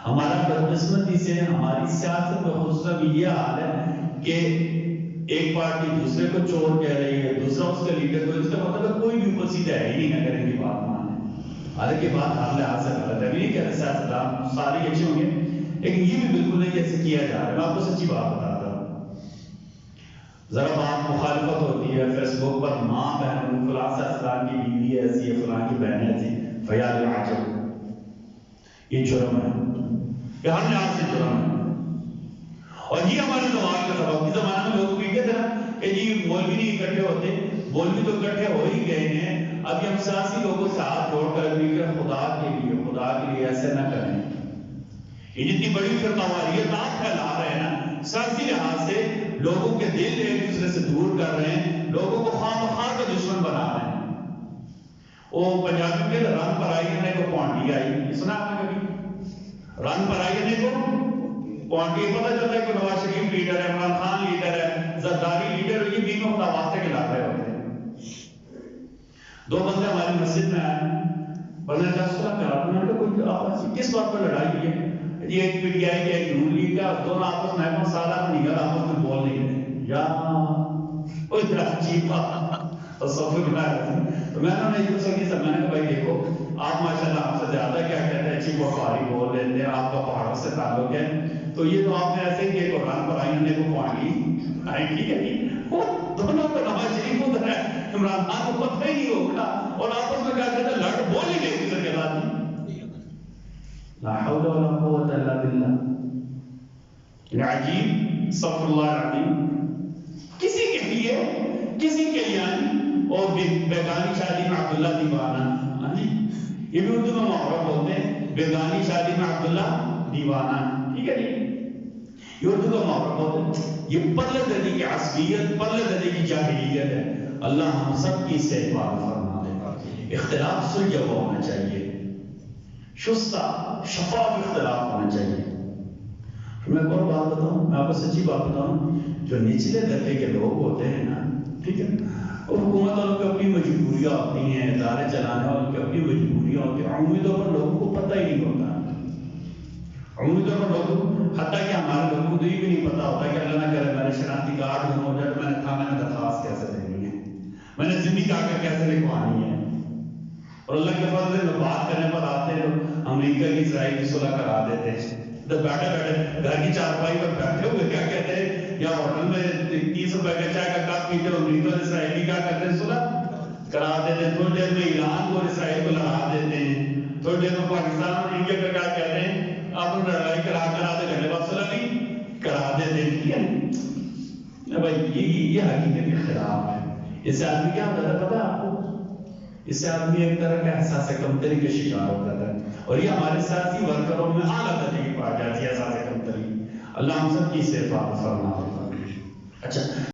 ہمارا بدقسمتی سے ہماری سیاست میں خصوصاً یہ حال ہے کہ ایک پارٹی دوسرے کو چور کہہ رہی ہے، دوسرا اس کا لیڈر کو، اس کا مطلب کوئی بھی اوپر سیدھا ہے ہی نہیں اگر ان کی بات مانے۔ حالانکہ بات ہر لحاظ سے غلط ہے، میں نہیں کہتا سیاستدان سارے اچھے ہوں گے، لیکن یہ بھی بالکل نہیں ایسے کیا جا رہا ہے۔ میں آپ کو سچی بات بتاتا ہوں، ذرا بات مخالفت ہوتی ہے فیس بک پر، ماں بہن فلاں سیاستدان کی بیوی ایسی ہے، فلاں کی بہن ایسی، فیاض عجب، یہ جرم ہے، یہ ہر لحاظ سے جرم ہے۔ اور یہ ہمارے زوال کا سبب، اس زمانے میں لوگ کہتے تھے نا کہ جی مولوی نہیں اکٹھے ہوتے، مولوی تو اکٹھے ہو ہی گئے ہیں، اب یہ ہم سیاسی لوگوں سے ہاتھ جوڑ کر بھی کہ خدا کے لیے ایسے نہ کریں۔ یہ جتنی بڑی فرقہ واریت آپ پھیلا رہے ہیں نا، سیاسی لحاظ سے لوگوں کے دل ایک دوسرے سے دور کر رہے ہیں، لوگوں کو خواہ مخواہ کا دشمن بنا رہے ہیں۔ وہ پنجابی کے رنگ پر آئی نے کو پونڈی آئی، یہ سنا آپ نے کبھی؟ رنگ پر آئی نے کو پونڈی، پتہ چلتا ہے کہ نواز شریف لیڈر ہے، عمران خان لیڈر ہے، زرداری لیڈر، یہ بھی میں خدا واسطے کے لا رہے ہوتے ہیں۔ دو بندے ہماری مسجد میں آئے، بندے نے صلاح کرا، میں نے کہا کوئی آپس کس بات پر لڑائی ہوئی ہے؟ یہ ایک پی ٹی آئی کے ایک نون لیگ کا، دونوں آپس میں کو سالہ میں نگل آپس میں بول نہیں رہے، یا کوئی طرح عجیب بات تصور بنا رہے تھے۔ تو میں نے یہ سب میں نے کہا بھائی دیکھو آپ ماشاءاللہ آپ سے زیادہ کیا کہتے ہیں اچھی قاری بول لیتے ہیں، آپ کا پہاڑوں سے تعلق ہے، تو یہ تو آپ نے ایسے ہی کہ قرآن پر آئی نے کو پانی آئی، ٹھیک ہے جی، وہ دونوں کو نواز شریف ادھر ہے، عمران خان کو پتہ ہی نہیں ہوگا، اور آپس میں کیا کہتے ہیں لڑ بول ہی نہیں دوسرے کے ساتھ۔ لا حول ولا قوة الا باللہ، عجیب، استغفر اللہ العظیم، کسی کے لیے اور بیگانی شادی میں عبداللہ دیوانہ، یہ بھی اردو میں محرم بولتے ہیں، بیگانی شادی میں عبداللہ دیوانہ، ٹھیک ہے جی، یہ اردو کا محرم بولتے ہیں۔ یہ پرلے درجے کی عصبیت، پرلے درجے کی جاہلیت ہے، اللہ ہم سب کی سے حفاظت فرما دے۔ اختلاف سلجھا ہوا ہونا چاہیے، شستہ شفاف اختلاف ہونا چاہیے۔ میں ایک اور بات بتاؤں، میں آپ کو سچی بات بتاؤں، جو نچلے درجے کے لوگ ہوتے ہیں نا، ٹھیک ہے، اور حکومت والوں کی اپنی مجبوریاں ہوتی ہیں، ادارے چلانے والوں کی اپنی مجبوریاں ہوتی ہیں، عمومی طور پر لوگوں کو پتہ ہی نہیں ہوتا، عمومی طور پر لوگ، حتیٰ کہ ہمارے لوگوں کو یہ بھی نہیں پتا ہوتا کہ اللہ نہ کرے میں نے شناختی کارڈ ہو جائے تو میں نے تھانے میں درخواست کیسے دینی ہے، میں نے ذمہ کاغذ کیسے لکھوانی ہے، اور اللہ کے فضل سے بات کرنے پر آتے ہیں امریکہ کی اسرائیل کی صلح کرا دیتے ہیں، تو بیٹھے بیٹھے گھر کی چارپائی پر بیٹھے ہوئے کیا کہتے ہیں، یا ہوٹل میں 30 روپے کا چائے کا کپ پیتے امریکہ اور اسرائیلی کیا کرتے ہیں، صلح کرا دیتے ہیں، تھوڑی دیر میں ایران کو اور اسرائیل کو لڑا دیتے ہیں، تھوڑی دیر میں پاکستان اور انڈیا کا کیا کہتے ہیں، آپ نے لڑائی کرا آدھے گھنٹے بعد صلح نہیں کرا دیتے ہیں، ٹھیک ہے بھائی، یہ حقیقت کے خلاف ہے۔ اس سے آدمی کیا ہوتا ہے پتہ ہے آپ کو، اس سے آدمی ایک طرح کا احساس کمتری کا شکار ہوتا ہے، اور یہ ہمارے ساتھی ورکروں میں اعلیٰ درجے کی پا جاتی ہے احساس کمتری۔ اللہ ہم سب کی حفاظت فرمائے۔ اچھا